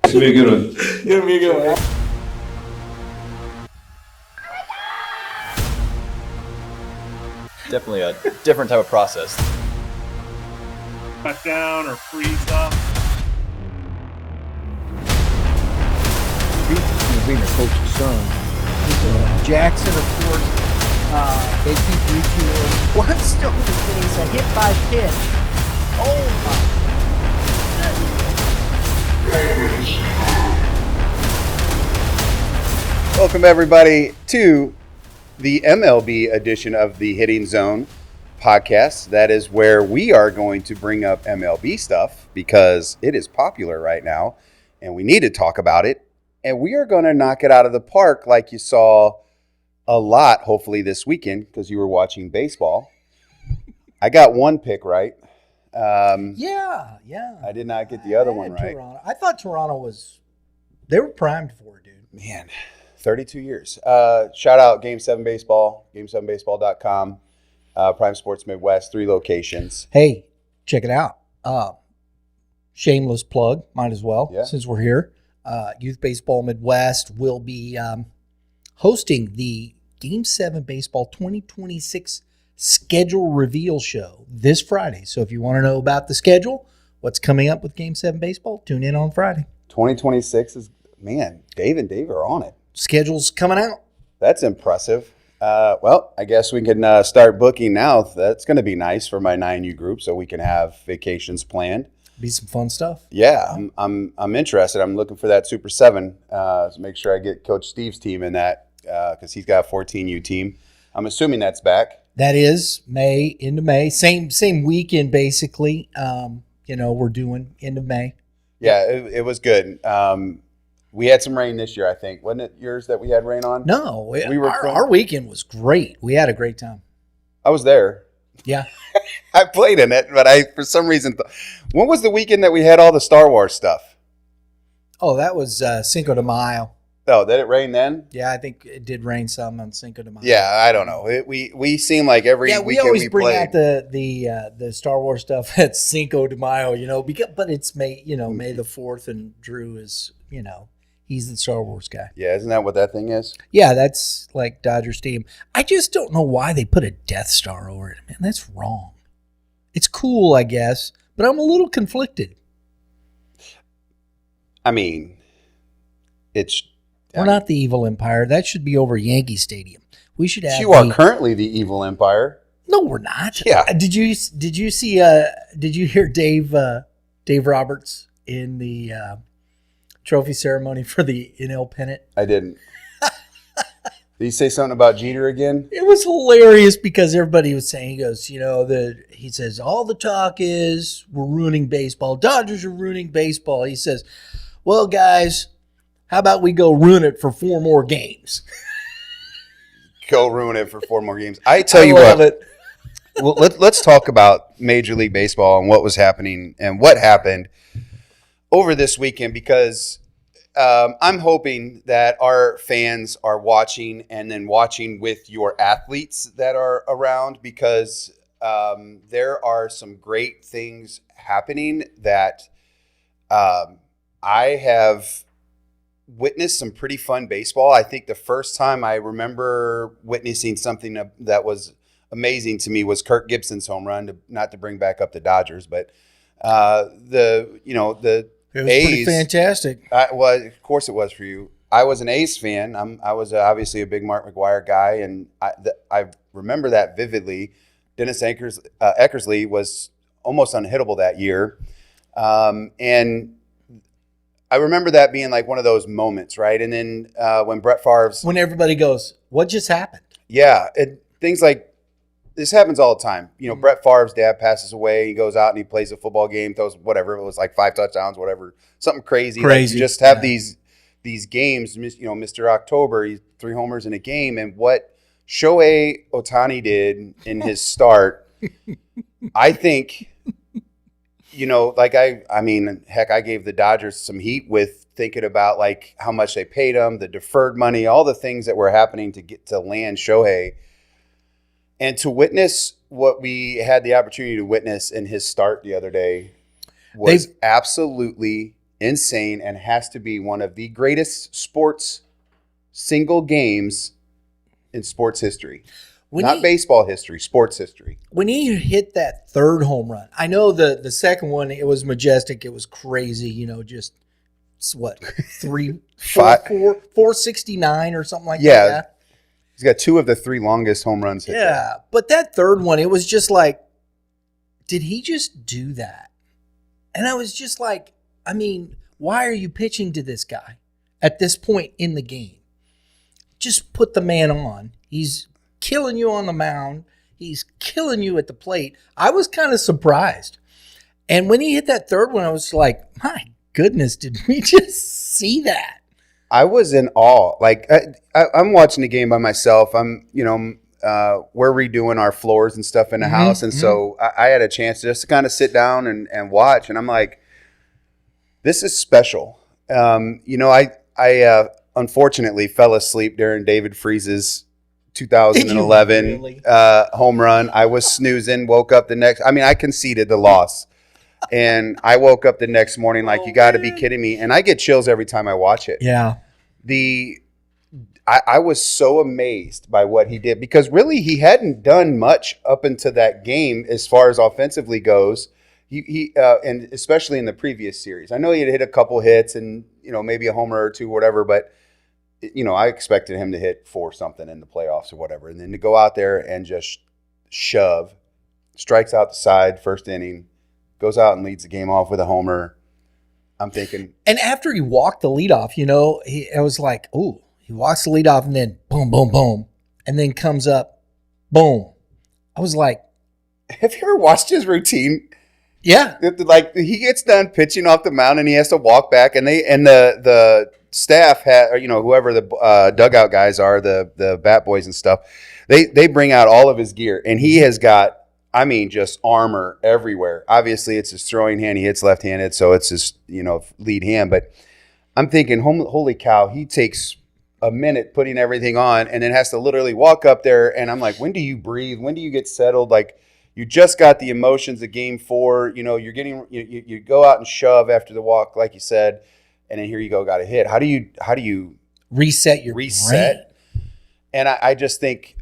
It's going to be a good one. It's going to be a good one. Definitely a different type of process. Cut down or freeze up. Being a coach's son. Jackson, of course, they keep reaching one stone to face, a hit by pitch. Oh my. Welcome everybody to the MLB edition of the Hitting Zone podcast. That is where we are going to bring up MLB stuff because it is popular right now and we need to talk about it. And we are going to knock it out of the park like you saw a lot, hopefully, this weekend because you were watching baseball. I got one pick right. Yeah. I did not get the other one right. Toronto. I thought Toronto they were primed for it, dude. Man, 32 years. Shout out Game 7 Baseball, game7baseball.com, Prime Sports Midwest, 3 locations. Hey, check it out. Shameless plug, might as well, since we're here. Youth Baseball Midwest will be hosting the Game 7 Baseball 2026 schedule reveal show this Friday. So if you want to know about the schedule, what's coming up with Game 7 Baseball, tune in on Friday. 2026 is, man, Dave and Dave are on it. Schedule's coming out. That's impressive. Well, I guess we can start booking now. That's going to be nice for my 9U group so we can have vacations planned. Be some fun stuff. Yeah, I'm interested. I'm looking for that Super 7 to make sure I get Coach Steve's team in that because he's got a 14U team. I'm assuming that's back. That is May, into May. Same weekend, basically. We're doing end of May. Yeah, it was good. We had some rain this year, I think. Wasn't it yours that we had rain on? No, our weekend was great. We had a great time. I was there. Yeah. I played in it, but for some reason, when was the weekend that we had all the Star Wars stuff? Oh, that was Cinco de Mayo. Oh, did it rain then? Yeah, I think it did rain some on Cinco de Mayo. Yeah, I don't know. We seem like every weekend we always bring played. out the Star Wars stuff at Cinco de Mayo, but it's May, May the 4th, and Drew is, he's the Star Wars guy. Yeah, isn't that what that thing is? Yeah, that's like Dodgers Stadium. I just don't know why they put a Death Star over it. Man, that's wrong. It's cool, I guess, but I'm a little conflicted. I mean, we're not the evil empire. That should be over Yankee Stadium. We should have. You are currently the evil empire. No, we're not. Yeah. Did you see? Did you hear Dave Roberts in the trophy ceremony for the NL pennant? I didn't. Did he say something about Jeter again? It was hilarious because everybody was saying, he goes, he says, all the talk is we're ruining baseball. Dodgers are ruining baseball. He says, well, guys, how about we go ruin it for 4 more games? Go ruin it for 4 more games. I tell you what. Well, let's talk about Major League Baseball and what was happening and what happened over this weekend because I'm hoping that our fans are watching and then watching with your athletes that are around because there are some great things happening that I have witnessed some pretty fun baseball. I think the first time I remember witnessing something that was amazing to me was Kirk Gibson's home run, not to bring back up the Dodgers, but the It was A's, pretty fantastic. Of course it was for you. I was an A's fan. I was obviously a big Mark McGwire guy, and I remember that vividly. Dennis Eckersley was almost unhittable that year. And I remember that being like one of those moments, right? And then when Brett Favre's... When everybody goes, what just happened? Yeah, things like this happens all the time. Brett Favre's dad passes away. He goes out and he plays a football game, throws whatever. It was like 5 touchdowns, whatever. Something crazy. Like you just have these games, Mr. October, he's 3 homers in a game. And what Shohei Ohtani did in his start, I think, I gave the Dodgers some heat with thinking about like how much they paid him, the deferred money, all the things that were happening to get to land Shohei. And to witness what we had the opportunity to witness in his start the other day was absolutely insane and has to be one of the greatest sports single games in sports history. Not baseball history, sports history. When he hit that third home run, I know the second one, it was majestic. It was crazy, just what, 469 or something like that. Yeah. He's got 2 of the 3 longest home runs hit there. Yeah, but that third one, it was just like, did he just do that? And I was just like, I mean, why are you pitching to this guy at this point in the game? Just put the man on. He's killing you on the mound. He's killing you at the plate. I was kind of surprised. And when he hit that third one, I was like, my goodness, did we just see that? I was in awe. Like I'm watching the game by myself. I'm, we're redoing our floors and stuff in the house. And so I had a chance to just kind of sit down and watch. And I'm like, this is special. I unfortunately fell asleep during David Freese's 2011 really? Home run. I was snoozing, woke up I conceded the loss. And I woke up the next morning like, you got to be kidding me. And I get chills every time I watch it. Yeah. I was so amazed by what he did because really he hadn't done much up until that game as far as offensively goes. He and especially in the previous series. I know he had hit a couple hits and, maybe a homer or 2, whatever, but I expected him to hit 4 something in the playoffs or whatever. And then to go out there and just shove, strikes out the side, first inning, goes out and leads the game off with a homer. I'm thinking. And after he walked the leadoff, I was like, oh, he walks the leadoff and then boom, boom, boom. And then comes up, boom. I was like. Have you ever watched his routine? Yeah. Like he gets done pitching off the mound and he has to walk back and the staff whoever the dugout guys are, the bat boys and stuff, they bring out all of his gear and he has got, just armor everywhere. Obviously it's his throwing hand. He hits left-handed, so it's his, lead hand. But I'm thinking, holy cow, he takes a minute putting everything on and then has to literally walk up there. And I'm like, when do you breathe? When do you get settled? Like, you just got the emotions of game 4. You're getting you go out and shove after the walk, like you said, and then here you go, got a hit. How do you reset your brain? And I just think,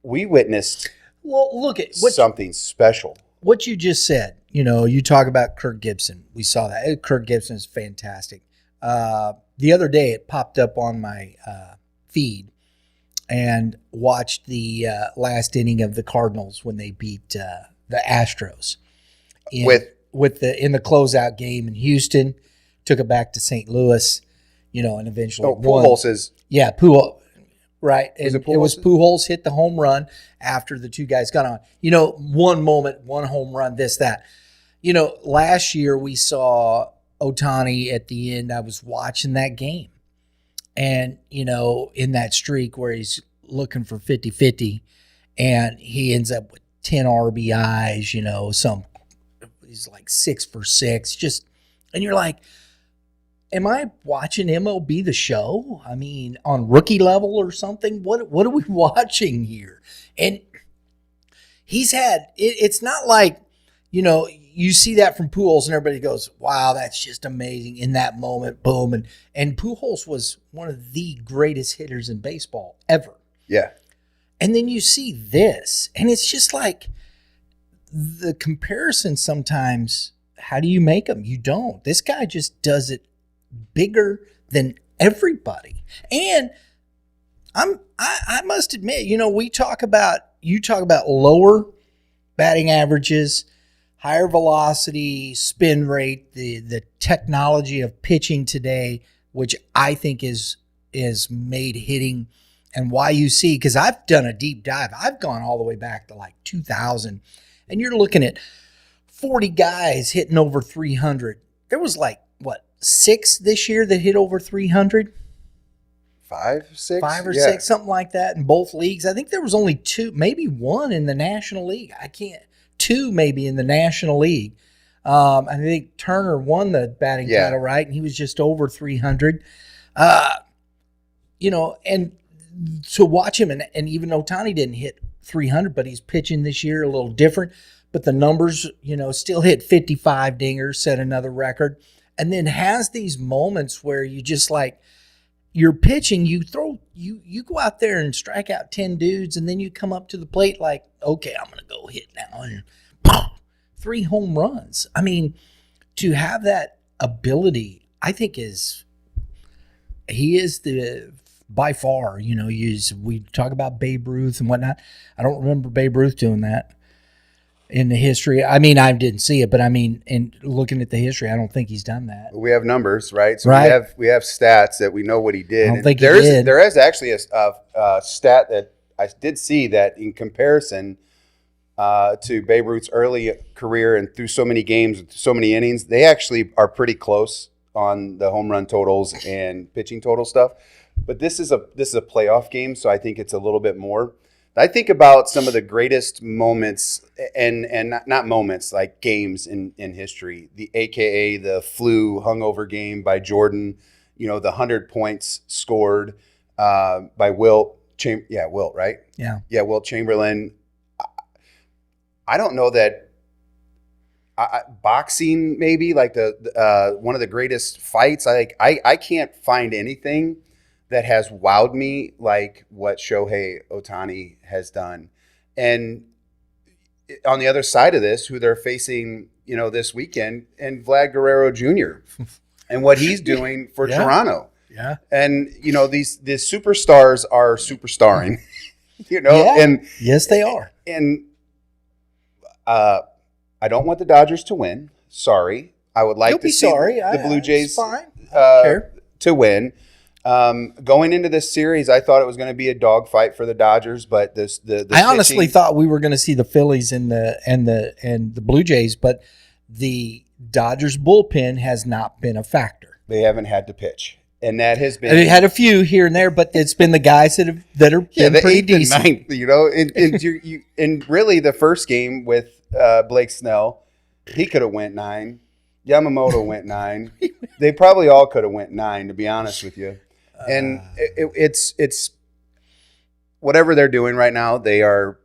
we witnessed look at something special. What you just said. You talk about Kirk Gibson. We saw that. Kirk Gibson is fantastic. The other day, it popped up on my feed. And watched the last inning of the Cardinals when they beat the Astros in the closeout game in Houston. Took it back to St. Louis, and eventually won. Pujols is Pujols, right? And it was Pujols hit the home run after the 2 guys got on. One moment, one home run, this that. Last year we saw Ohtani at the end. I was watching that game. And, in that streak where he's looking for 50-50 and he ends up with 10 RBIs, he's like 6 for 6, and you're like, am I watching MLB The Show? On rookie level or something? What are we watching here? And he's had, it's not like, you see that from Pujols and everybody goes, wow, that's just amazing in that moment, boom. And Pujols was one of the greatest hitters in baseball ever. Yeah. And then you see this, and it's just like the comparison sometimes, how do you make them? You don't. This guy just does it bigger than everybody. And I must admit, you talk about lower batting averages, higher velocity, spin rate, the technology of pitching today, which I think is made hitting, and why you see, because I've done a deep dive. I've gone all the way back to like 2000, and you're looking at 40 guys hitting over 300. There was 6 this year that hit over 300? 5, 6? 5 or 6, something like that in both leagues. I think there was only 2, maybe 1 in the National League. 2 maybe in the National League. I think Turner won the batting title, right? And he was just over 300. And to watch him, and even Ohtani didn't hit 300, but he's pitching this year a little different. but the numbers, still hit 55 dingers, set another record, and then has these moments where you just like, you're pitching, you go out there and strike out 10 dudes, and then you come up to the plate like, okay, I'm going to go hit now. And 3 home runs. I mean, to have that ability, I think he is by far, we talk about Babe Ruth and whatnot. I don't remember Babe Ruth doing that in the history. I mean, I didn't see it, but I mean, in looking at the history, I don't think he's done that. We have numbers, right? So right. we have stats that we know what he did. I don't think he did. There is actually a stat that I did see that in comparison to Babe Ruth's early career and through so many games, so many innings, they actually are pretty close on the home run totals and pitching total stuff. But this is a playoff game, so I think it's a little bit more. I think about some of the greatest moments and not moments, like games in history. The AKA the flu hungover game by Jordan, the 100 points scored by Wilt. Wilt, right? Yeah, Wilt Chamberlain. I don't know that boxing maybe like the one of the greatest fights. I can't find anything that has wowed me like what Shohei Ohtani has done. And on the other side of this, who they're facing, this weekend, and Vlad Guerrero Jr. and what he's doing for Toronto. Yeah. And, these superstars are superstarring, and yes, they are. And I don't want the Dodgers to win. Sorry. I would like to see the Blue Jays to win. Going into this series, I thought it was going to be a dogfight for the Dodgers, but I honestly thought we were going to see the Phillies and the Blue Jays, but the Dodgers bullpen has not been a factor. They haven't had to pitch, and that has been. They had a few here and there, but it's been the guys that are been pretty decent. Ninth, and really the first game with Blake Snell, he could have went 9. Yamamoto went 9. They probably all could have went 9, to be honest with you. And it's whatever they're doing right now. They are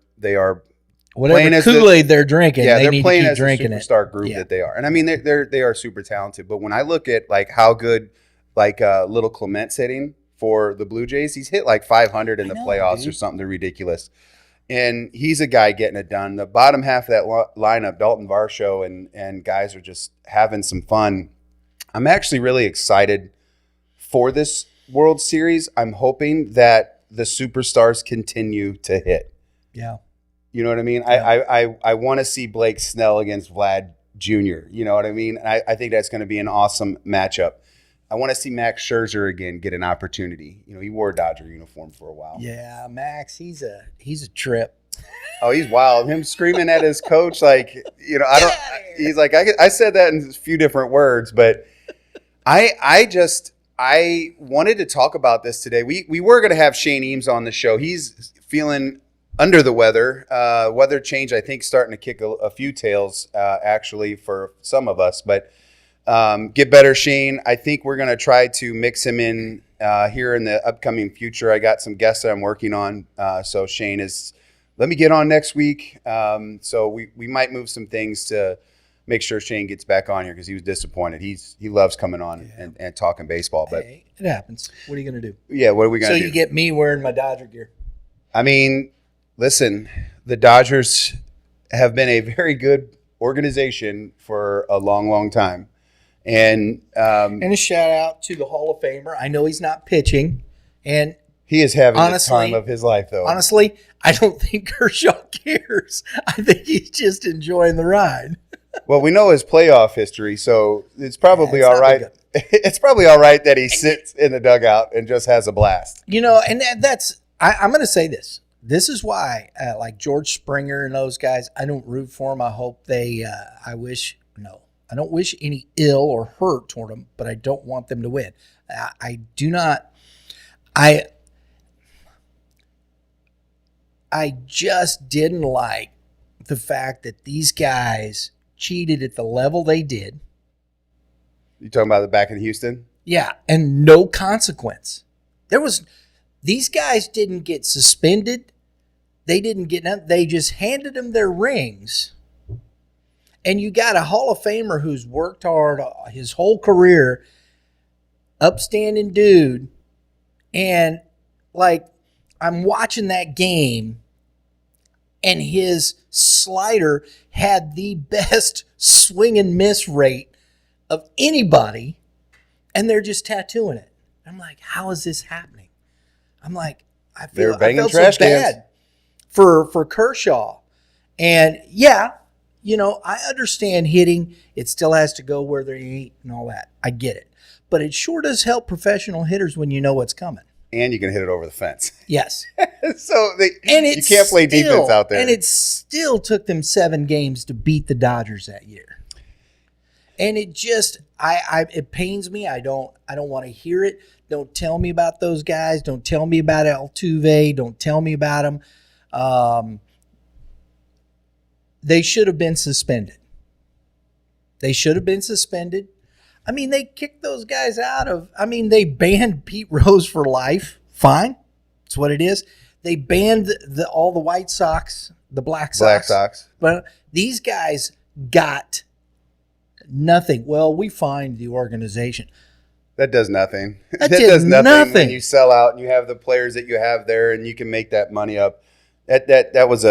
whatever Kool-Aid they're drinking. Yeah, they're playing as drinking a superstar group that they are. And I mean, they are super talented. But when I look at like how good Little Clement's hitting for the Blue Jays, he's hit like 500 in the playoffs or something ridiculous. And he's a guy getting it done. The bottom half of that lineup, Dalton Varsho and guys are just having some fun. I'm actually really excited for this World Series. I'm hoping that the superstars continue to hit. Yeah. You know what I mean? Yeah. I want to see Blake Snell against Vlad Jr. You know what I mean? And I think that's going to be an awesome matchup. I want to see Max Scherzer again get an opportunity. He wore a Dodger uniform for a while. Yeah, Max, he's a trip. Oh, he's wild. Him screaming at his coach he's like, I said that in a few different words, but I wanted to talk about this today. We were going to have Shane Eames on the show. He's feeling under the weather. Weather change, I think, starting to kick a few tails, actually, for some of us. But get better, Shane. I think we're going to try to mix him in here in the upcoming future. I got some guests that I'm working on. So Shane let me get on next week. So we might move some things to make sure Shane gets back on here because he was disappointed. He loves coming on and talking baseball. But hey, it happens. What are you going to do? Yeah, what are we going to do? So you get me wearing my Dodger gear. I mean, listen, the Dodgers have been a very good organization for a long, long time. And a shout out to the Hall of Famer. I know he's not pitching, and he is having the time of his life, though. Honestly, I don't think Kershaw cares. I think he's just enjoying the ride. Well, we know his playoff history, so it's probably all right. It's probably all right that he sits in the dugout and just has a blast. And that's I'm going to say this. This is why, like George Springer and those guys, I don't root for them. I hope I don't wish any ill or hurt toward them, but I don't want them to win. I do not. I just didn't like the fact that these guys cheated at the level they did. You talking about the back in Houston? Yeah, and no consequence. These guys didn't get suspended. They didn't get nothing. They just handed them their rings And you got a Hall of Famer who's worked hard his whole career, upstanding dude, and like I'm watching that game, and his slider had the best swing and miss rate of anybody, and they're just tattooing it. I'm like, how is this happening? I'm like, I felt so bad for Kershaw. And yeah, I understand hitting. It still has to go where they eat and all that. I get it. But it sure does help professional hitters when you know what's coming. And you can hit it over the fence. Yes. So you can't play defense out there. And it still took them 7 games to beat the Dodgers that year. And it just, it pains me. I don't want to hear it. Don't tell me about those guys. Don't tell me about Altuve. Don't tell me about them. They should have been suspended. They kicked those guys out of, they banned Pete Rose for life. Fine. That's what it is. They banned all the White Sox, the Black Sox. But these guys got nothing. Well, we fined the organization. That does nothing. That does nothing when you sell out and you have the players that you have there and you can make that money up. That was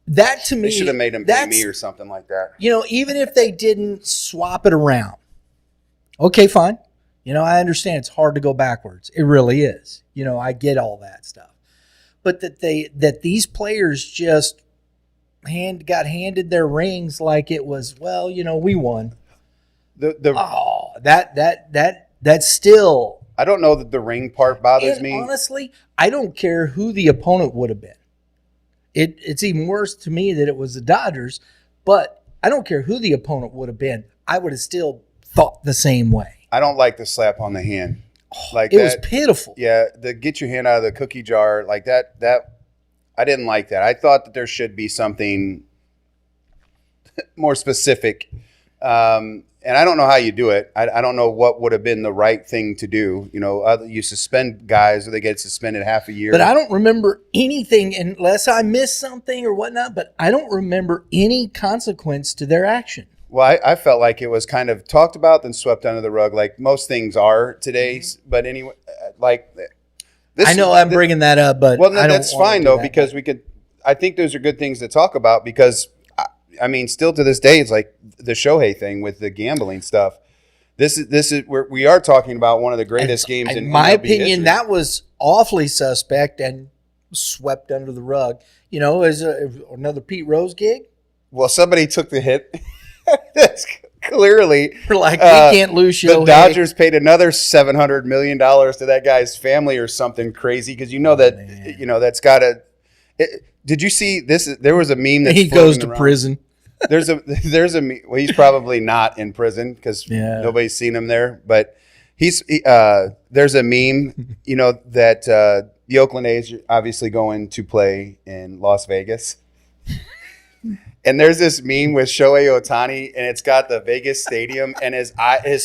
that to me. They should have made him pay me or something like that. Even if they didn't swap it around. Okay, fine. I understand it's hard to go backwards. It really is. I get all that stuff. But that these players just got handed their rings like it was, we won. That's still. I don't know that the ring part bothers me. Honestly, I don't care who the opponent would have been. It's even worse to me that it was the Dodgers, but I don't care who the opponent would have been. I would have still thought the same way. I don't like the slap on the hand. It was pitiful. Yeah, the get your hand out of the cookie jar like that. I didn't like that. I thought that there should be something more specific. And I don't know how you do it. I don't know what would have been the right thing to do. You suspend guys or they get suspended half a year. But I don't remember anything unless I missed something or whatnot. But I don't remember any consequence to their action. Well, I felt like it was kind of talked about then swept under the rug, like most things are today. Mm-hmm. But anyway, I'm bringing that up, but that's fine though because we could. I think those are good things to talk about because. Still to this day, it's like the Shohei thing with the gambling stuff. This is where we are talking about one of the greatest games in my MLB opinion. history. That was awfully suspect and swept under the rug. As another Pete Rose gig. Well, somebody took the hit. That's clearly we can't lose Shohei. The Dodgers paid another $700 million to that guy's family or something crazy because that's got to. Did you see this? There was a meme that he goes to prison. There's a well, he's probably not in prison because nobody's seen him there. But there's a meme, that the Oakland A's are obviously going to play in Las Vegas. And there's this meme with Shohei Ohtani, and it's got the Vegas stadium, and his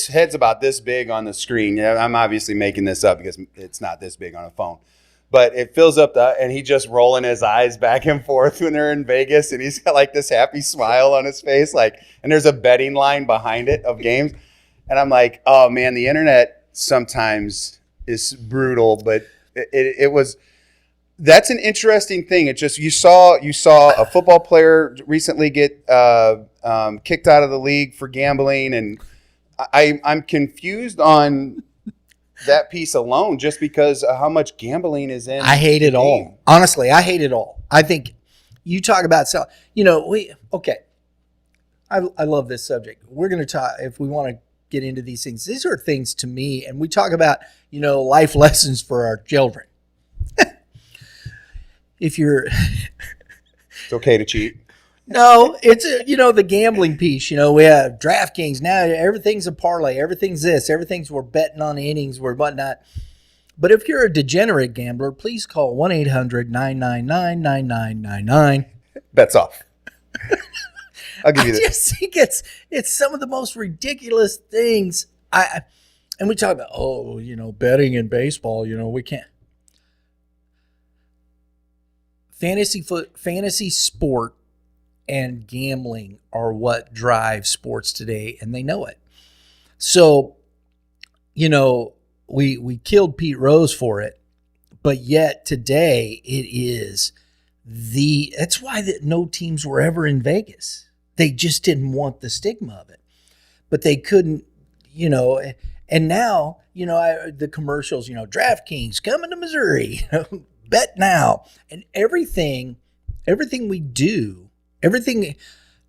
head's about this big on the screen. I'm obviously making this up because it's not this big on a phone. But it fills up and he just rolling his eyes back and forth when they're in Vegas, and he's got like this happy smile on his face, and there's a betting line behind it of games, and I'm like, oh man, the internet sometimes is brutal, but it was. That's an interesting thing. It just you saw a football player recently get kicked out of the league for gambling, and I'm confused on. That piece alone, just because of how much gambling is in. I hate it all. Honestly, I hate it all. I think you talk about I love this subject. We're going to talk if we want to get into these things. These are things to me, and we talk about life lessons for our children. It's okay to cheat. No, it's the gambling piece. We have DraftKings now. Everything's a parlay. Everything's this. Everything's we're betting on innings. We're whatnot. But if you're a degenerate gambler, please call 1-800-999-9999. Bets off. I'll give you this. I just think it's some of the most ridiculous things. And we talk about betting in baseball. We can't. Fantasy sport. and gambling are what drive sports today, and they know it. So, we killed Pete Rose for it, but yet today it is that's why no teams were ever in Vegas. They just didn't want the stigma of it, but they couldn't, and now, the commercials, DraftKings coming to Missouri, bet now, and everything we do,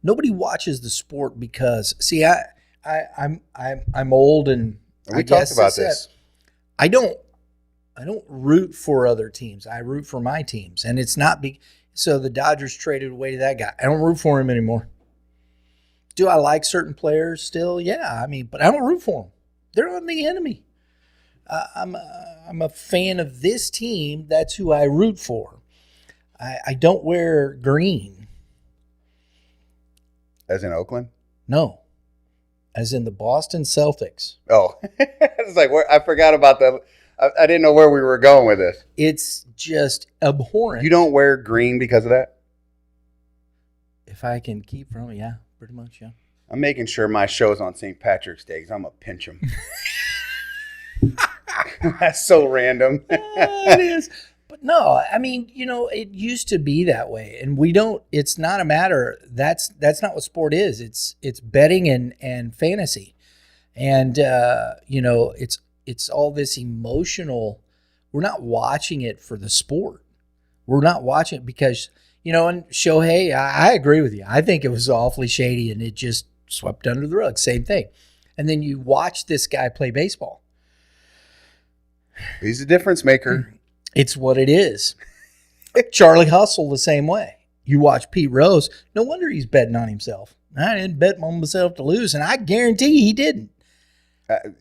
nobody watches the sport because, see, I'm old, and we talked about this. I don't root for other teams. I root for my teams, and it's not so the Dodgers traded away to that guy. I don't root for him anymore. Do I like certain players still? Yeah, but I don't root for them. They're on the enemy. I'm a fan of this team. That's who I root for. I don't wear green. As in Oakland? No. As in the Boston Celtics. Oh, it's like I forgot about that. I didn't know where we were going with this. It's just abhorrent. You don't wear green because of that? If I can keep from it, yeah, pretty much, yeah. I'm making sure my show's on St. Patrick's Day because I'm going to pinch them. That's so random. It is. But no, it used to be that way. And it's not a matter, that's not what sport is. It's betting and fantasy. And, it's all this emotional. We're not watching it for the sport. We're not watching it because, and Shohei, I agree with you. I think it was awfully shady and it just swept under the rug. Same thing. And then you watch this guy play baseball. He's a difference maker. It's what it is. Charlie Hustle the same way. You watch Pete Rose. No wonder he's betting on himself. I didn't bet on myself to lose, and I guarantee he didn't.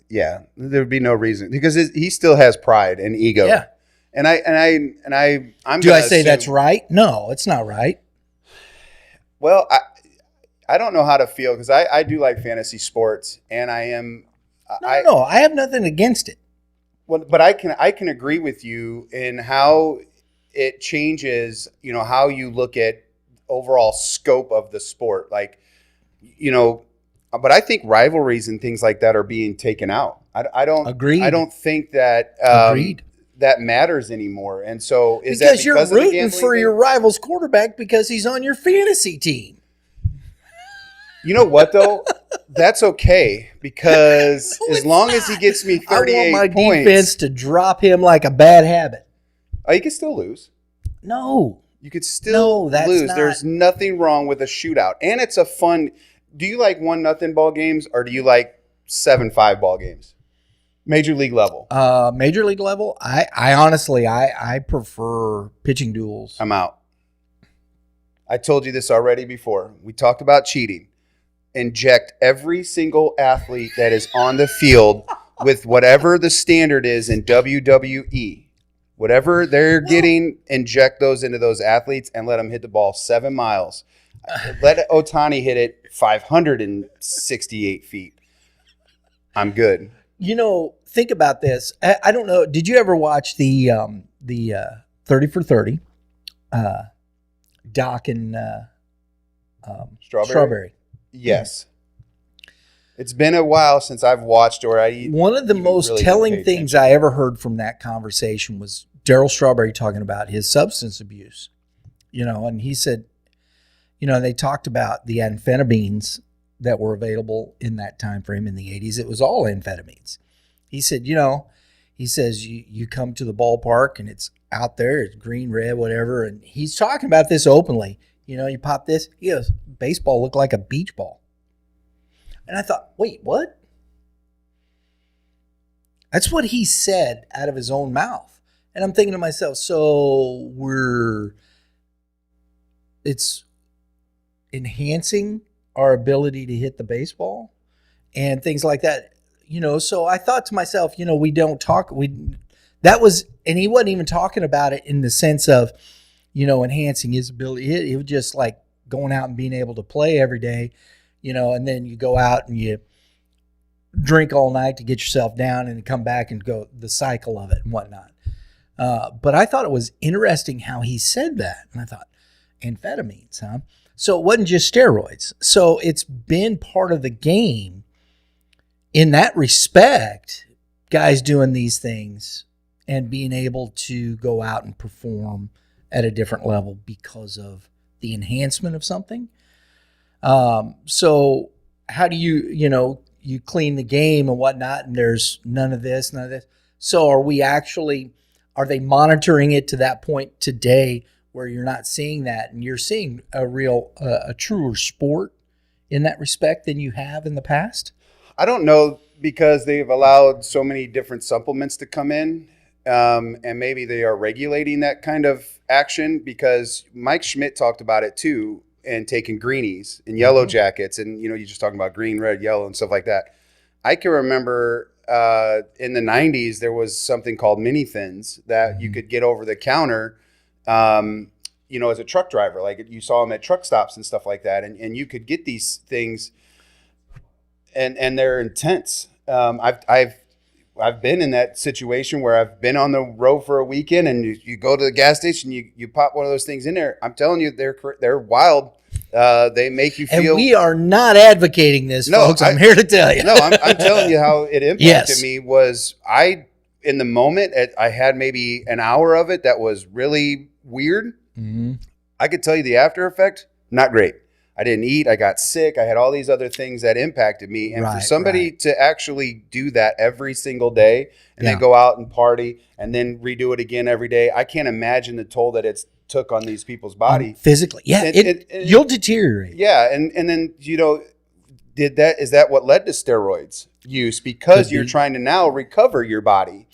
Yeah, there would be no reason because he still has pride and ego. Yeah, I'm. Do I say that's right? No, it's not right. Well, I don't know how to feel because I do like fantasy sports, and I am. No, I have nothing against it. Well, but I can agree with you in how it changes. How you look at overall scope of the sport, like. But I think rivalries and things like that are being taken out. I don't agree. I don't think that that matters anymore. And so because you're rooting for your rival's quarterback because he's on your fantasy team. You know what though? That's okay because as long as he gets me 38 points, I want my defense to drop him like a bad habit. Oh, you can still lose. No. You could still lose. There's nothing wrong with a shootout. And it's a fun. Do you like 1-0 ball games or do you like 7-5 ball games? Major league level. Major league level. I honestly prefer pitching duels. I'm out. I told you this already before. We talked about cheating. Inject every single athlete that is on the field with whatever the standard is in WWE. Whatever they're getting, inject those into those athletes and let them hit the ball 7 miles. Let Ohtani hit it 568 feet. I'm good. Think about this. I don't know. Did you ever watch the 30 for 30 Doc and Strawberry? Yes. It's been a while since I've watched One of the most really telling things I ever heard from that conversation was Darryl Strawberry talking about his substance abuse. And he said, they talked about the amphetamines that were available in that time frame in the 80s. It was all amphetamines. He said, he says you come to the ballpark and it's out there, it's green, red, whatever. And he's talking about this openly. You pop this. He goes, baseball looked like a beach ball. And I thought, wait, what? That's what he said out of his own mouth. And I'm thinking to myself, so it's enhancing our ability to hit the baseball and things like that. So I thought to myself, we don't talk, and he wasn't even talking about it in the sense of, enhancing his ability. It was just like going out and being able to play every day, and then you go out and you drink all night to get yourself down and come back and go the cycle of it and whatnot. But I thought it was interesting how he said that. And I thought, amphetamines, huh? So it wasn't just steroids. So it's been part of the game in that respect, guys doing these things and being able to go out and perform at a different level because of the enhancement of something. So how do you clean the game and whatnot, and there's none of this. So are they monitoring it to that point today where you're not seeing that and you're seeing a truer sport in that respect than you have in the past? I don't know, because they've allowed so many different supplements to come in, and maybe they are regulating that kind of action, because Mike Schmidt talked about it too, and taking greenies and yellow jackets, and you're just talking about green, red, yellow, and stuff like that. I can remember in the 90s there was something called mini thins that you could get over the counter, as a truck driver, like you saw them at truck stops and stuff like that, and you could get these things, and they're intense. I've been in that situation where I've been on the road for a weekend, and you go to the gas station, you pop one of those things in there. I'm telling you, they're wild. They make you feel. And we are not advocating this, folks. I'm here to tell you. No, I'm telling you how it impacted me. Was in the moment, I had maybe an hour of it that was really weird. Mm-hmm. I could tell you the after effect, not great. I didn't eat. I got sick. I had all these other things that impacted me. And for somebody to actually do that every single day and then go out and party and then redo it again every day, I can't imagine the toll that it's took on these people's body. Physically. Yeah. You'll deteriorate. Yeah. And then, is that what led to steroids use? Because you're trying to now recover your body.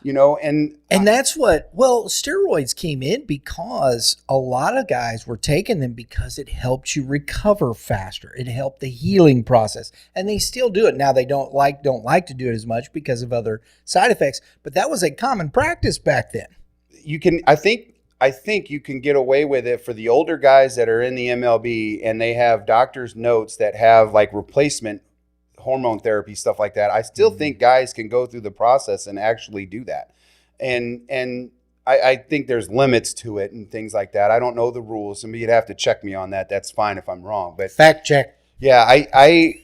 And that's steroids came in because a lot of guys were taking them because it helped you recover faster. It helped the healing process, and they still do it now. They don't like to do it as much because of other side effects, but that was a common practice back then. I think you can get away with it for the older guys that are in the MLB and they have doctor's notes that have like replacement hormone therapy, stuff like that. I still think guys can go through the process and actually do that. And I think there's limits to it and things like that. I don't know the rules. Somebody'd have to check me on that. That's fine if I'm wrong. But fact check. Yeah, I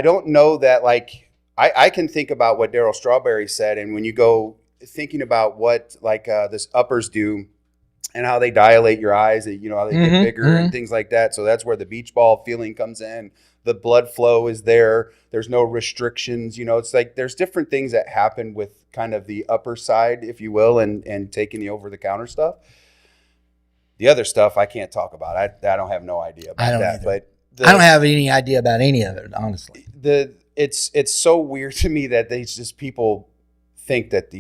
don't know that, like, I can think about what Darryl Strawberry said. And when you go thinking about what this uppers do, and how they dilate your eyes, how they get bigger and things like that. So that's where the beach ball feeling comes in. The blood flow is there. There's no restrictions. It's like there's different things that happen with kind of the upper side, if you will, and taking the over-the-counter stuff. The other stuff I can't talk about. I don't have no idea about that. Either. But I don't have any idea about any of it, honestly. It's so weird to me that people think that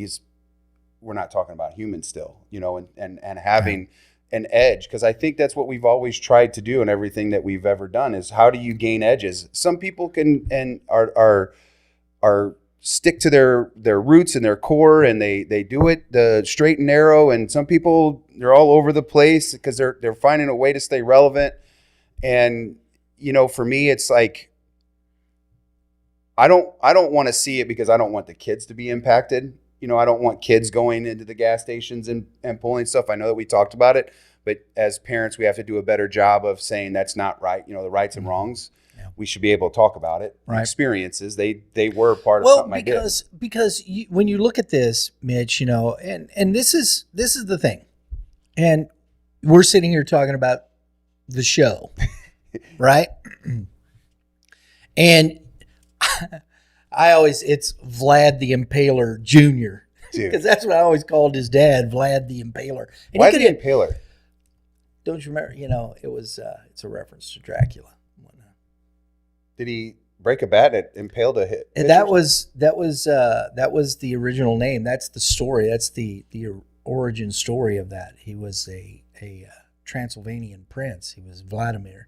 we're not talking about humans still, and having an edge. Because I think that's what we've always tried to do in everything that we've ever done is how do you gain edges? Some people can and are stick to their roots and their core, and they do it the straight and narrow. And some people, they're all over the place because they're finding a way to stay relevant. And, for me, it's like, I don't want to see it because I don't want the kids to be impacted. I don't want kids going into the gas stations and pulling stuff. I know that we talked about it, but as parents, we have to do a better job of saying that's not right. The rights and wrongs. Yeah. We should be able to talk about it. Right. Experiences, they were part of something I did. Because when you look at this, Mitch, and this is the thing, and we're sitting here talking about the show, right? And it's Vlad the Impaler Jr. Because that's what I always called his dad, Vlad the Impaler. And why the Impaler? Don't you remember? It was it's a reference to Dracula. Did he break a bat and impaled a hit? That was the original name. That's the story. That's the origin story of that. He was a Transylvanian prince. He was Vladimir.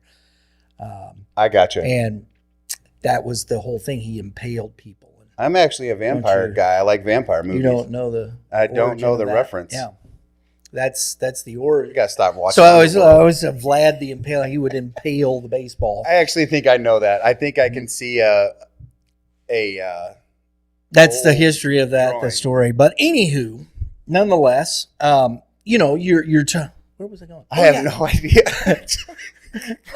I gotcha. And that was the whole thing. He impaled people. I'm actually a vampire guy. I like vampire movies. You don't know the. I don't know the reference. Yeah, that's the origin. You gotta stop watching. So I was Vlad the Impaler. He would impale the baseball. I actually think I know that. I think I can see That's the history of that, the story. But anywho, nonetheless, Where was I going? I have no idea.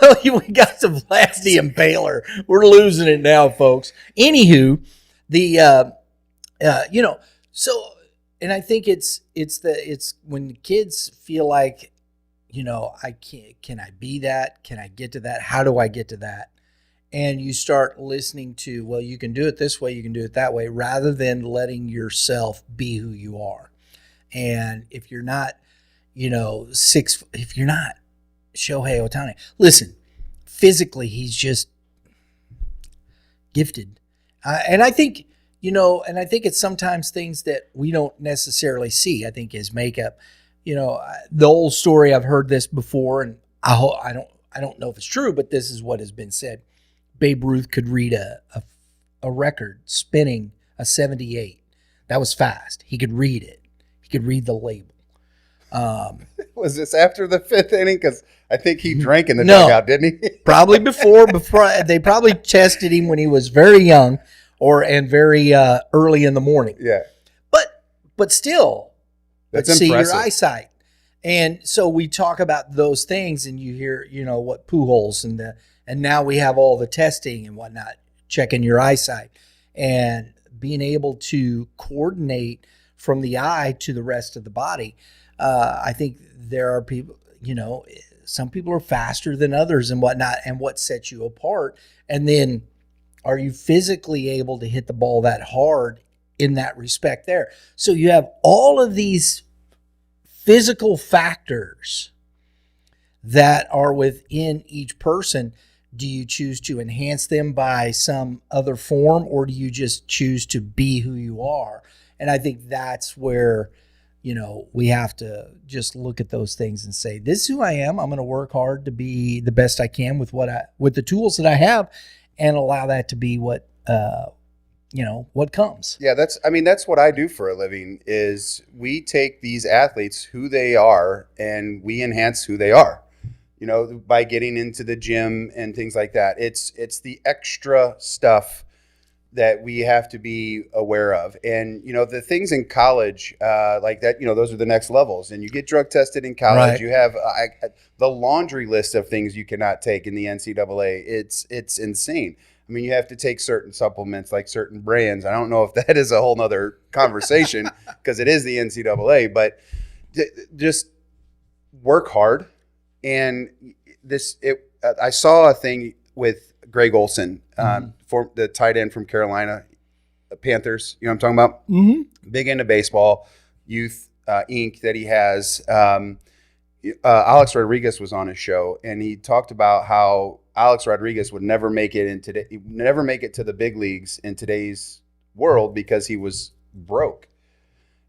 Well, we got to Vladdy and Baylor. We're losing it now, folks. Anywho, the so, and I think it's when kids feel like, I can't. Can I be that? Can I get to that? How do I get to that? And you start listening to, well, you can do it this way, you can do it that way, rather than letting yourself be who you are. And if you're not, if you're not Shohei Ohtani, listen, physically, he's just gifted. And I think, it's sometimes things that we don't necessarily see. I think his makeup, the old story, I've heard this before, and I don't know if it's true, but this is what has been said. Babe Ruth could read a record spinning a 78. That was fast. He could read it. He could read the label. Was this after the 5th inning? Because I think he drank in the dugout, didn't he? Probably before. They probably tested him when he was very young, and very early in the morning. Yeah. But still, that's see impressive. Your eyesight. And so we talk about those things, and you hear, what Pujols and now we have all the testing and whatnot, checking your eyesight and being able to coordinate from the eye to the rest of the body. I think there are people, some people are faster than others and whatnot, and what sets you apart. And then are you physically able to hit the ball that hard in that respect there? So you have all of these physical factors that are within each person. Do you choose to enhance them by some other form, or do you just choose to be who you are? And I think that's where, we have to just look at those things and say, this is who I am. I'm going to work hard to be the best I can with with the tools that I have, and allow that to be what comes. Yeah, that's what I do for a living, is we take these athletes, who they are, and we enhance who they are. By getting into the gym and things like that. It's the extra stuff that we have to be aware of. And, the things in college like that, those are the next levels. And you get drug tested in college. Right. You have the laundry list of things you cannot take in the NCAA. It's insane. I mean, you have to take certain supplements, like certain brands. I don't know if that is a whole nother conversation because it is the NCAA, but just work hard. And I saw a thing with Greg Olson, for the tight end from Carolina Panthers. You know what I'm talking about? Mm-hmm. Big into baseball, youth Inc. that he has. Alex Rodriguez was on his show, and he talked about how Alex Rodriguez would never make it to the big leagues in today's world because he was broke.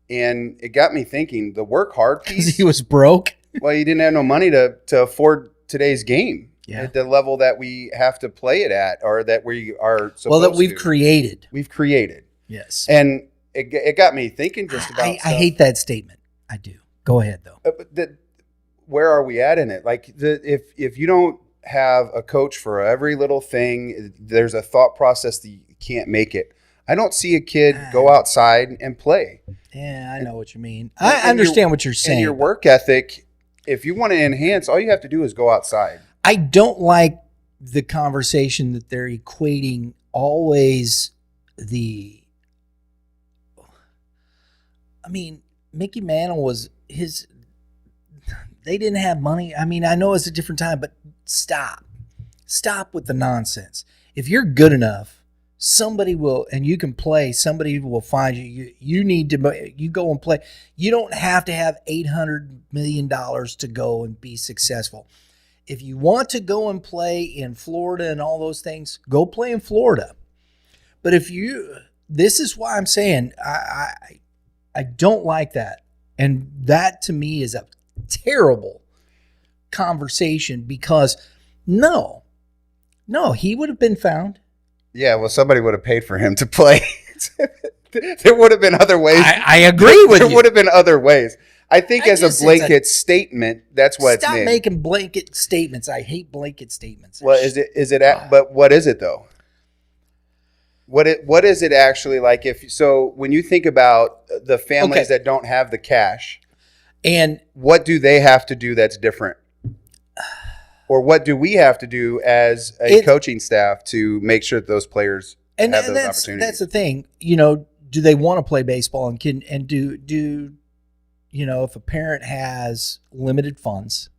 And it got me thinking, the work hard piece. Because he was broke? Well, he didn't have no money to afford today's game at the level that we have to play it at, or that we are supposed to. Well, that we've created. We've created. Yes. And it got me thinking just about I hate that statement. I do. Go ahead, though. Where are we at in it? Like, if you don't have a coach for every little thing, there's a thought process that you can't make it. I don't see a kid go outside and play. Yeah, I know what you mean. I understand what you're saying. And your work ethic, if you want to enhance, all you have to do is go outside. I don't like the conversation that they're equating always Mickey Mantle was they didn't have money. I mean, I know it's a different time, but stop with the nonsense. If you're good enough, somebody will, and you can play, somebody will find you. You go and play. You don't have to have $800 million to go and be successful. If you want to go and play in Florida and all those things, go play in Florida. But this is why I'm saying I don't like that. And that to me is a terrible conversation, because no, he would have been found. Yeah, well, somebody would have paid for him to play. There would have been other ways. I agree with you. There would have been other ways. I think as a blanket statement, that's what it's Stop named. making blanket statements. I hate blanket statements. Well, but what is it though? What is it actually like? When you think about the families that don't have the cash, And what do they have to do that's different? Or what do we have to do as a coaching staff to make sure that those players have those opportunities? That's the thing. Do they want to play baseball and do if a parent has limited funds,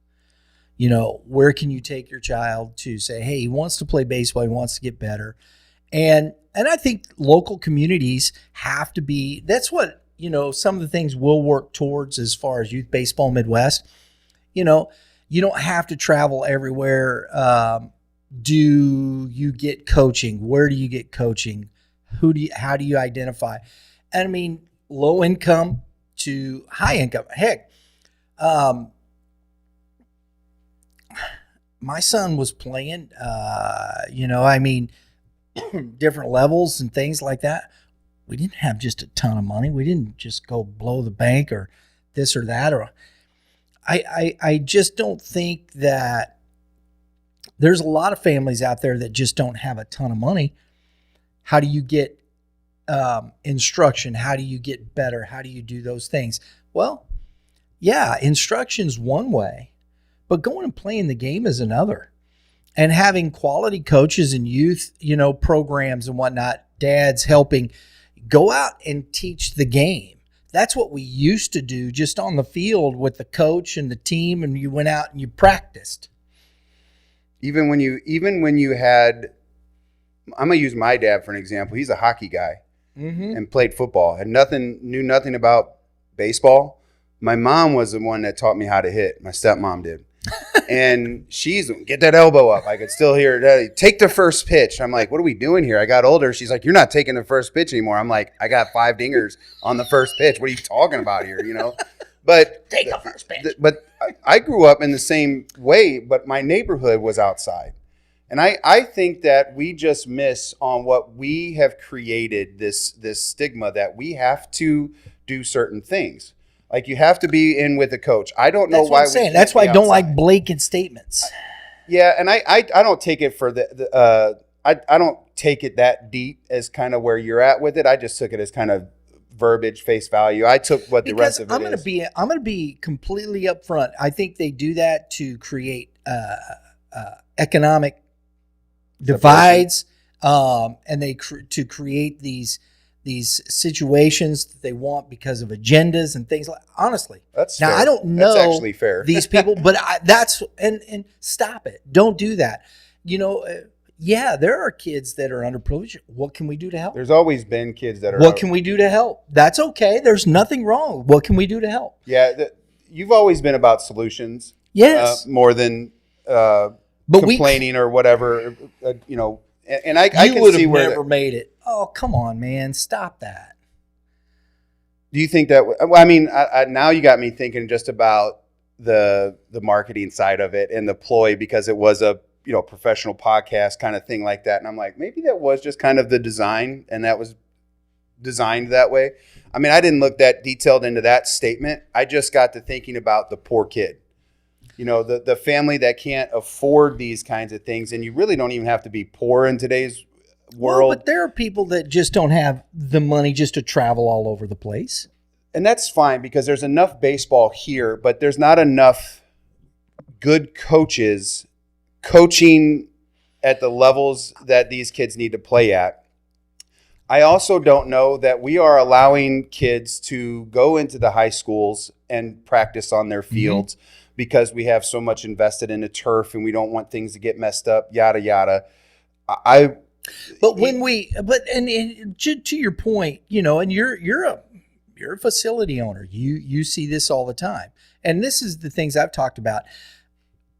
where can you take your child to say, hey, he wants to play baseball, he wants to get better. And I think local communities have to be, that's what, some of the things we'll work towards as far as Youth Baseball Midwest. You don't have to travel everywhere. Do you get coaching? Where do you get coaching? How do you identify? And I mean, low income to high income. Heck, my son was playing, different levels and things like that. We didn't have just a ton of money. We didn't just go blow the bank or this or that. Or I just don't think that there's a lot of families out there that just don't have a ton of money. How do you get instruction? How do you get better? How do you do those things? Well, yeah, instruction's one way, but going and playing the game is another. And having quality coaches and youth, programs and whatnot, dads helping, go out and teach the game. That's what we used to do just on the field with the coach and the team, and you went out and you practiced. Even when you had, I'm going to use my dad for an example. He's a hockey guy and played football, knew nothing about baseball. My mom was the one that taught me how to hit. My stepmom did. And she's, get that elbow up. I could still hear it. Take the first pitch. I'm like, what are we doing here? I got older. She's like, you're not taking the first pitch anymore. I'm like, I got 5 dingers on the first pitch. What are you talking about here? But take the first pitch. But I grew up in the same way, but my neighborhood was outside. And I think that we just miss on what we have created, this stigma that we have to do certain things. Like, you have to be in with a coach. I don't know why. That's what I'm saying. That's why I don't like blanket statements. Yeah, and I don't take it for I don't take it that deep as kind of where you're at with it. I just took it as kind of verbiage, face value. I took what the rest of it is. I'm going to be completely upfront. I think they do that to create economic divides, and to create these situations that they want because of agendas and things like. Honestly, that's now fair. I don't know. That's actually fair. These people, but and stop it. Don't do that. Yeah, there are kids that are underprivileged. What can we do to help? There's always been kids that are. What can we do to help? That's okay. There's nothing wrong. What can we do to help? Yeah, you've always been about solutions. Yes, more than complaining or whatever. And I can see where never made it. Oh, come on, man. Stop that. Do you think that, I mean, now you got me thinking just about the marketing side of it and the ploy, because it was a, professional podcast kind of thing like that. And I'm like, maybe that was just kind of the design, and that was designed that way. I mean, I didn't look that detailed into that statement. I just got to thinking about the poor kid. The family that can't afford these kinds of things. And you really don't even have to be poor in today's world. Well, but there are people that just don't have the money just to travel all over the place. And that's fine, because there's enough baseball here, but there's not enough good coaches coaching at the levels that these kids need to play at. I also don't know that we are allowing kids to go into the high schools and practice on thetheir fields because we have so much invested in the turf and we don't want things to get messed up, yada, yada. To your point, and you're a facility owner. You see this all the time. And this is the things I've talked about.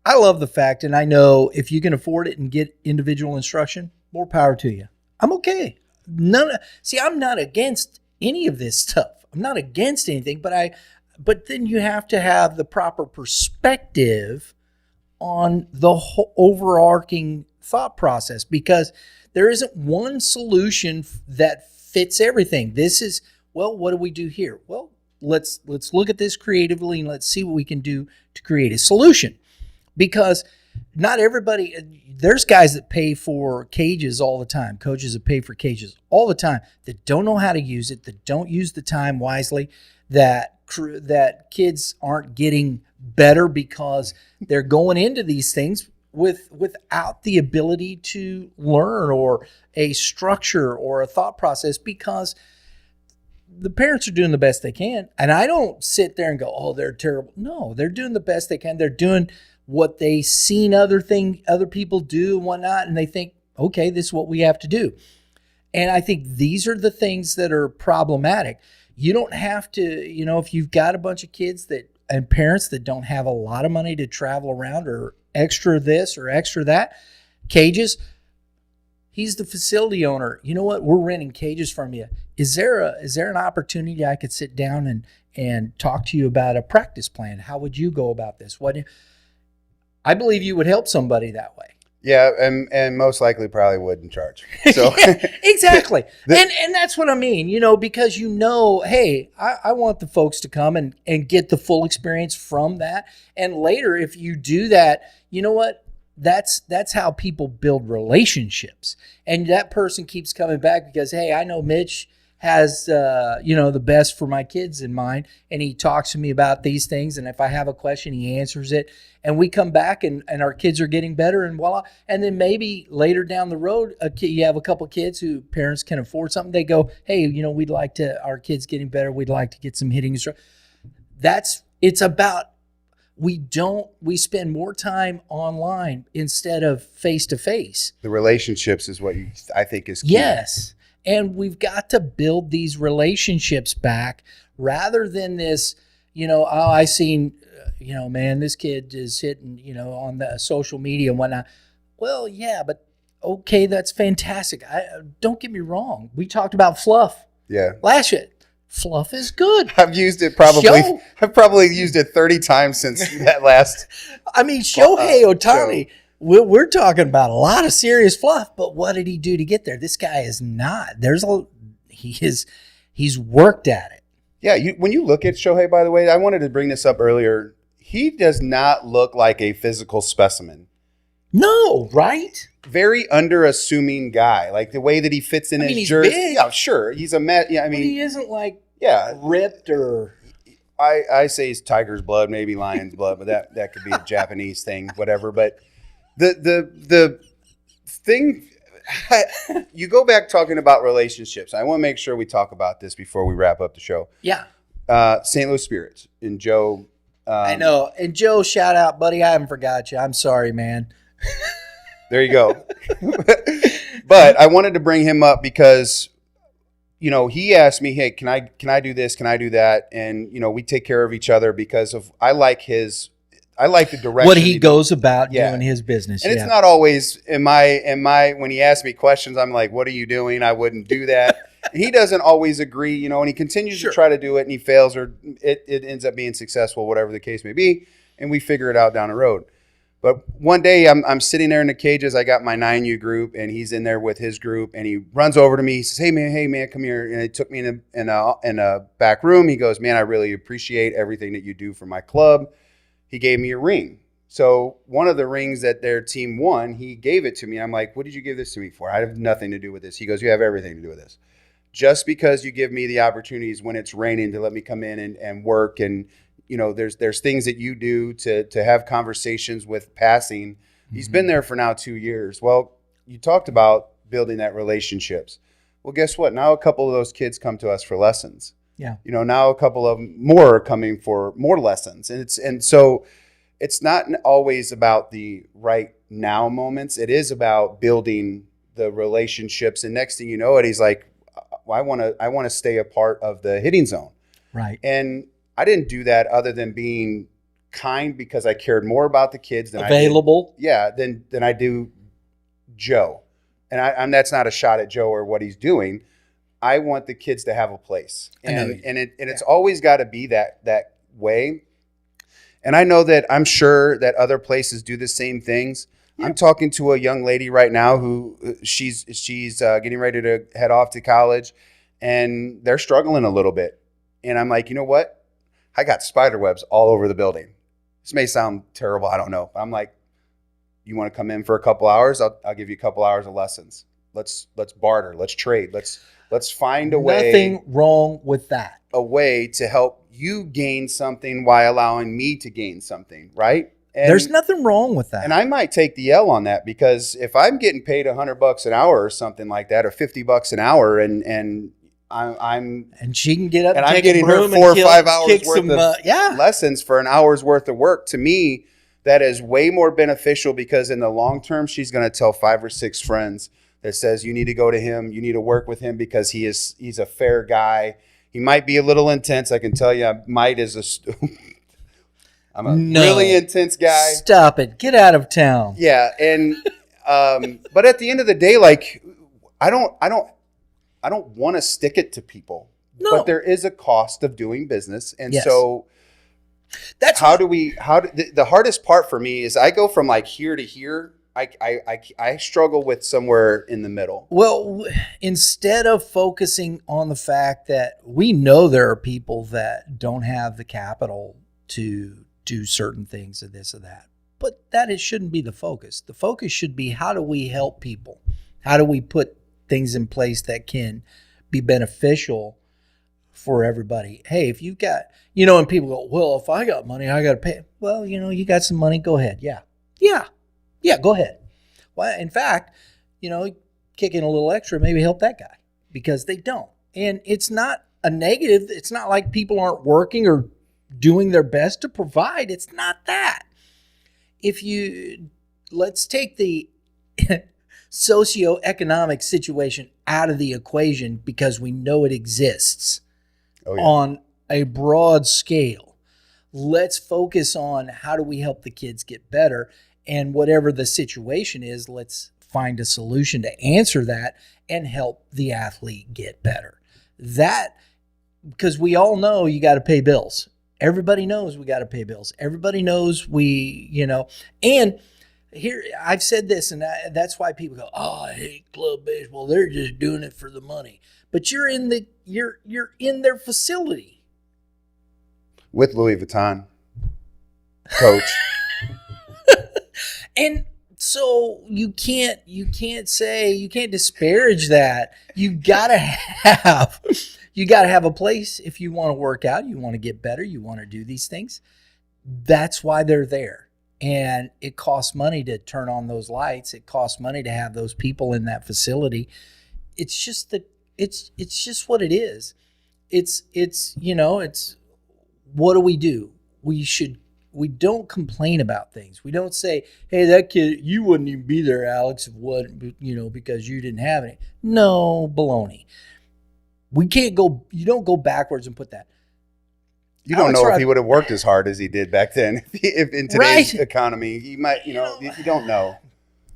I love the fact, and I know if you can afford it and get individual instruction, more power to you. I'm okay. I'm not against any of this stuff. I'm not against anything, but then you have to have the proper perspective on the whole overarching thought process, because there isn't one solution that fits everything. This is, well, what do we do here? Well, let's look at this creatively and let's see what we can do to create a solution. Because not everybody, there's guys that pay for cages all the time, coaches that pay for cages all the time, that don't know how to use it, that don't use the time wisely, that kids aren't getting better because they're going into these things without the ability to learn or a structure or a thought process, because the parents are doing the best they can. And I don't sit there and go, oh, they're terrible. No, they're doing the best they can. They're doing what they seen other people do and whatnot. And they think, okay, this is what we have to do. And I think these are the things that are problematic. You don't have to, if you've got a bunch of kids and parents that don't have a lot of money to travel around, or extra this or extra that, cages, he's the facility owner. You know what? We're renting cages from you. Is there an opportunity I could sit down and talk to you about a practice plan? How would you go about this? I believe you would help somebody that way. Yeah, and most likely probably wouldn't charge. So exactly. And that's what I mean, because hey, I want the folks to come and get the full experience from that. And later, if you do that, you know what? That's how people build relationships. And that person keeps coming back because, hey, I know Mitch has, the best for my kids in mind. And he talks to me about these things. And if I have a question, he answers it. And we come back and our kids are getting better, and voila. And then maybe later down the road, you have a couple of kids who parents can afford something. They go, hey, we'd like our kids getting better. We'd like to get some hitting instruction. It's about, we spend more time online instead of face to face. The relationships is what I think is key. Yes. And we've got to build these relationships back rather than this, I seen, man, this kid is hitting, on the social media and whatnot. Well, yeah, but okay, that's fantastic. Don't get me wrong. We talked about fluff. Yeah. Last year. Fluff is good. I've used it I've probably used it 30 times since that last. I mean, Shohei Ohtani, we're talking about a lot of serious fluff, but what did he do to get there? This guy is not. He's worked at it. Yeah, when you look at Shohei, by the way, I wanted to bring this up earlier. He does not look like a physical specimen. No, right? Very underassuming guy. Like the way that he fits in his jersey. Big. Yeah, sure. He's a Met. Yeah, I mean, but he isn't ripped or. I say it's tiger's blood, maybe lion's blood, but that could be a Japanese thing, whatever. But the thing, you go back talking about relationships. I want to make sure we talk about this before we wrap up the show. Yeah. St. Louis Spirits and Joe. I know. And Joe, shout out, buddy. I haven't forgot you. I'm sorry, man. There you go. But I wanted to bring him up because, he asked me, hey, can I do this? Can I do that? And, we take care of each other because I like the direction. What he goes about doing his business. And it's not always when he asks me questions, I'm like, what are you doing? I wouldn't do that. He doesn't always agree, and he continues to try to do it, and he fails, or it ends up being successful, whatever the case may be, and we figure it out down the road. But one day I'm sitting there in the cages. I got my 9U group, and he's in there with his group, and he runs over to me. He says, hey man, come here. And he took me in a back room. He goes, man, I really appreciate everything that you do for my club. He gave me a ring. So one of the rings that their team won, he gave it to me. I'm like, what did you give this to me for? I have nothing to do with this. He goes, you have everything to do with this. Just because you give me the opportunities when it's raining to let me come in and work, and there's things that you do to have conversations with passing. Mm-hmm. He's been there for now 2 years. Well, you talked about building that relationships. Well, guess what? Now a couple of those kids come to us for lessons. Yeah. Now a couple of more are coming for more lessons, and so it's not always about the right now moments. It is about building the relationships, and next thing you know, he's like, I want to stay a part of the hitting zone. Right. And I didn't do that other than being kind because I cared more about the kids than available. Than I do Joe. And that's not a shot at Joe or what he's doing. I want the kids to have a place. And it's always got to be that way. And I know that I'm sure that other places do the same things. Yeah. I'm talking to a young lady right now who she's getting ready to head off to college, and they're struggling a little bit. And I'm like, you know what? I got spider webs all over the building. This may sound terrible. I don't know. I'm like, you want to come in for a couple hours? I'll give you a couple hours of lessons. Let's barter. Let's trade. Let's find a way. Nothing wrong with that. A way to help you gain something while allowing me to gain something, right? And, there's nothing wrong with that. And I might take the L on that, because if I'm getting paid $100 an hour or something like that, or $50 an hour, and she can get up and and I'm take getting a her broom 4 or and 5 hours worth some, of lessons for an hour's worth of work. To me, that is way more beneficial, because in the long term, she's going to tell 5 or 6 friends that says, you need to go to him, you need to work with him, because he's a fair guy. He might be a little intense. I can tell you, I'm a really intense guy. Stop it. Get out of town. Yeah. And, but at the end of the day, like, I don't want to stick it to people, but there is a cost of doing business. And so that's the hardest part for me is I go from like here to here. I struggle with somewhere in the middle. Well, instead of focusing on the fact that we know there are people that don't have the capital to do certain things or this or that, but that shouldn't be the focus. The focus should be, how do we help people? How do we put things in place that can be beneficial for everybody? Hey, if you've got, and people go, well, if I got money, I got to pay. Well, you got some money, go ahead. Yeah, go ahead. Well, in fact, kick in a little extra, maybe help that guy, because they don't. And it's not a negative. It's not like people aren't working or doing their best to provide. It's not that. Let's take the socioeconomic situation out of the equation, because we know it exists on a broad scale. Let's focus on, how do we help the kids get better? And whatever the situation is, let's find a solution to answer that and help the athlete get better. Because we all know you got to pay bills. Everybody knows we got to pay bills. Everybody knows and here, I've said this, and that's why people go, oh, I hate club baseball. They're just doing it for the money. But you're in their facility with Louis Vuitton, coach. And so you can't disparage that. You gotta have a place if you want to work out, you want to get better, you want to do these things. That's why they're there. And it costs money to turn on those lights. It costs money to have those people in that facility. It's just it's just what it is. It's what do we do? We don't complain about things. We don't say, hey, that kid, you wouldn't even be there, Alex, because you didn't have any. No, baloney. You don't go backwards and put that. You don't know if he would have worked as hard as he did back then. If in today's economy, he might, you don't know.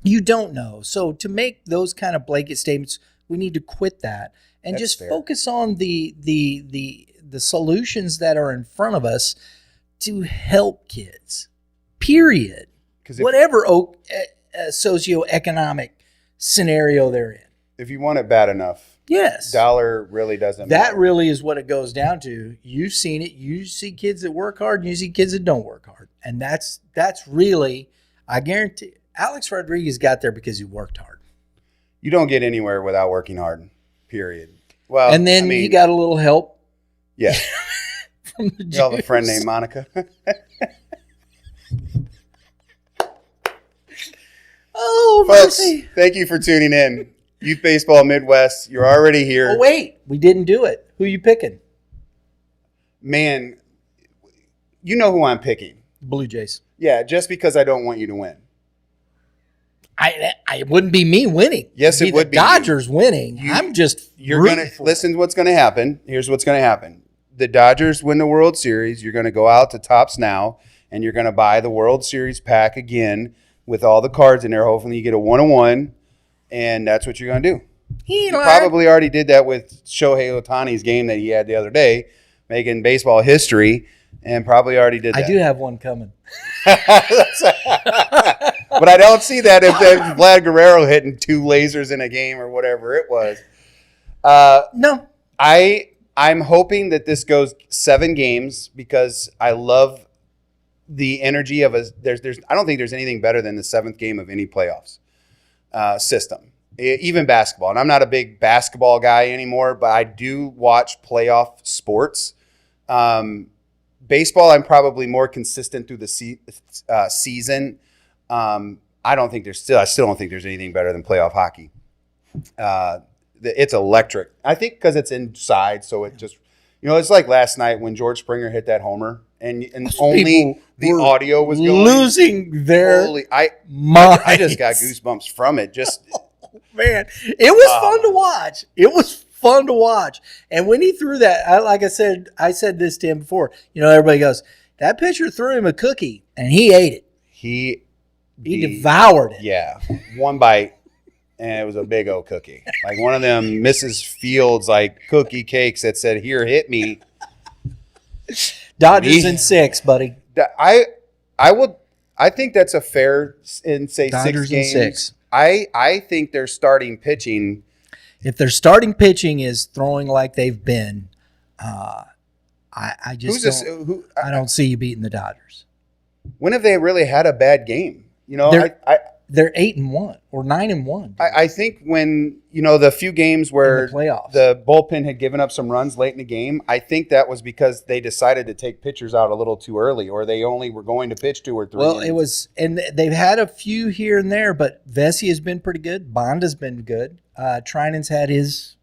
You don't know. So to make those kind of blanket statements, we need to quit that and That's just fair. Focus on the solutions that are in front of us to help kids, period. Whatever socioeconomic scenario they're in. If you want it bad enough, yes, dollar really doesn't matter. That really is what it goes down to. You've seen it. You see kids that work hard, and you see kids that don't work hard. And that's really, I guarantee, Alex Rodriguez got there because he worked hard. You don't get anywhere without working hard, period. Well, and then you got a little help. Yeah. From the You have a friend named Monica. Oh, folks, mercy. Thank you for tuning in. Youth Baseball Midwest, you're already here. Oh, wait. We didn't do it. Who are you picking? Man, you know who I'm picking. Blue Jays. Yeah, just because I don't want you to win. It wouldn't be me winning. Yes, it would be the Dodgers winning. You're going to listen to what's going to happen. Here's what's going to happen. The Dodgers win the World Series. You're going to go out to Tops Now, and you're going to buy the World Series pack again with all the cards in there. Hopefully you get a 1-on-1, and that's what you're going to do. You probably already did that with Shohei Ohtani's game that he had the other day, making baseball history, and probably already did that. I do have one coming. But I don't see that if Vlad Guerrero hitting 2 lasers in a game or whatever it was. No. I'm hoping that this goes 7 games because I love the energy of I don't think there's anything better than the 7th game of any playoffs system. even basketball. And I'm not a big basketball guy anymore, but I do watch playoff sports. Baseball, I'm probably more consistent through the season. I still don't think there's anything better than playoff hockey. It's electric. I think because it's inside, so it just, it's like last night when George Springer hit that homer, and only the audio was going. Losing their minds. I just got goosebumps from it. Just man, it was fun to watch. It was fun to watch. And when he threw that, like I said this to him before. Everybody goes, that pitcher threw him a cookie, and he ate it. He devoured it. Yeah, one bite. And it was a big old cookie. Like one of them Mrs. Fields cookie cakes that said, "Here, hit me." Dodgers in 6, buddy. I think that's a fair in say Dodgers 6 games. In 6. I think their starting pitching. If their starting pitching is throwing like they've been, I just I don't see you beating the Dodgers. When have they really had a bad game? They're 8-1 or 9-1. I think when the few games where the bullpen had given up some runs late in the game, I think that was because they decided to take pitchers out a little too early, or they only were going to pitch 2 or 3. Well, it was, and they've had a few here and there, but Vesey has been pretty good. Bonda's been good. Trinan's had his.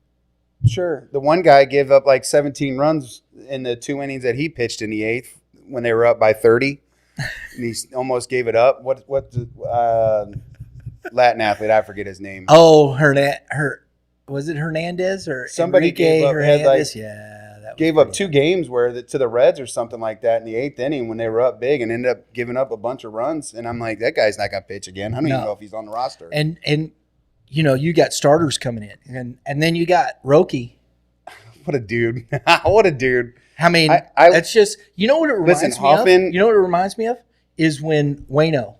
Sure, the one guy gave up 17 runs in the 2 innings that he pitched in the 8th when they were up by 30. And he almost gave it up. What Latin athlete? I forget his name. Oh, was it Hernandez or somebody Enrique Hernandez? Gave up 2 games to the Reds or something like that in the 8th inning when they were up big and ended up giving up a bunch of runs. And I'm like, that guy's not gonna pitch again. I don't even know if he's on the roster. And you got starters coming in, and then you got Roki. What a dude! What a dude! I mean, that's just what it reminds me of. You know what it reminds me of is when Waino,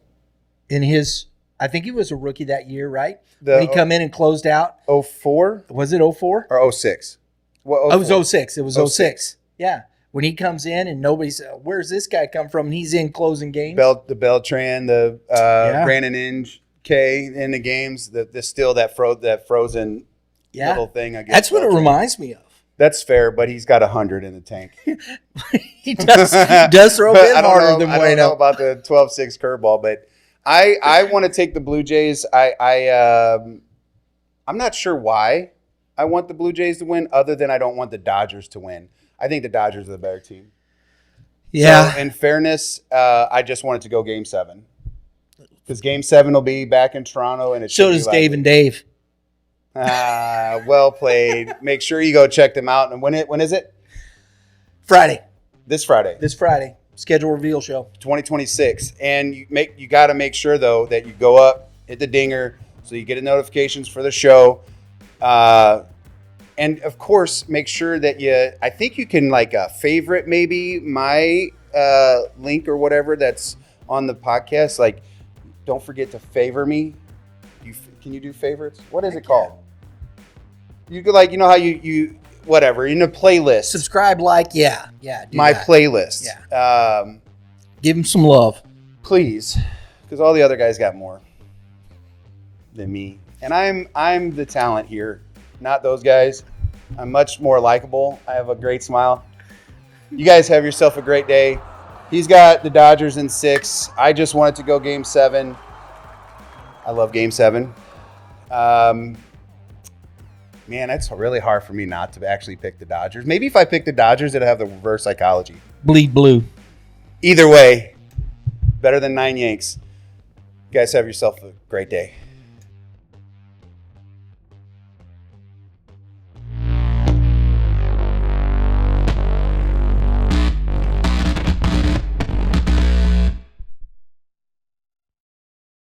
in his, I think he was a rookie that year, right? When he come in and closed out. 04? Was it 04 or 06? Well, it was 06. It was 06. Yeah, when he comes in and nobody's, where's this guy come from? And he's in closing games. The Beltran, the Brandon Inge, K in the games. That frozen little thing. I guess that's what it reminds me of. That's fair, but he's got 100 in the tank. He does throw a bit harder than Waino. I don't know about the 12-6 curveball, but I want to take the Blue Jays. I'm not sure why I want the Blue Jays to win, other than I don't want the Dodgers to win. I think the Dodgers are the better team. Yeah. So in fairness, I just wanted to go Game 7 because Game 7 will be back in Toronto, and so does Dave and Dave. Well played. Make sure you go check them out. And when is it? Friday. This Friday. Schedule reveal show. 2026. And you got to make sure though that you go up, hit the dinger, so you get the notifications for the show. And of course, make sure that I think you can favorite maybe my link or whatever that's on the podcast. Don't forget to favor me. Can you do favorites? What is it called? You could how you whatever in a playlist. Subscribe, yeah. Playlist. Yeah. Give him some love, please, because all the other guys got more than me, and I'm the talent here, not those guys. I'm much more likable. I have a great smile. You guys have yourself a great day. He's got the Dodgers in 6. I just wanted to go Game 7. I love Game 7. Man, it's really hard for me not to actually pick the Dodgers. Maybe if I pick the Dodgers, it'll have the reverse psychology. Bleed blue. Either way, better than 9 Yanks. You guys have yourself a great day.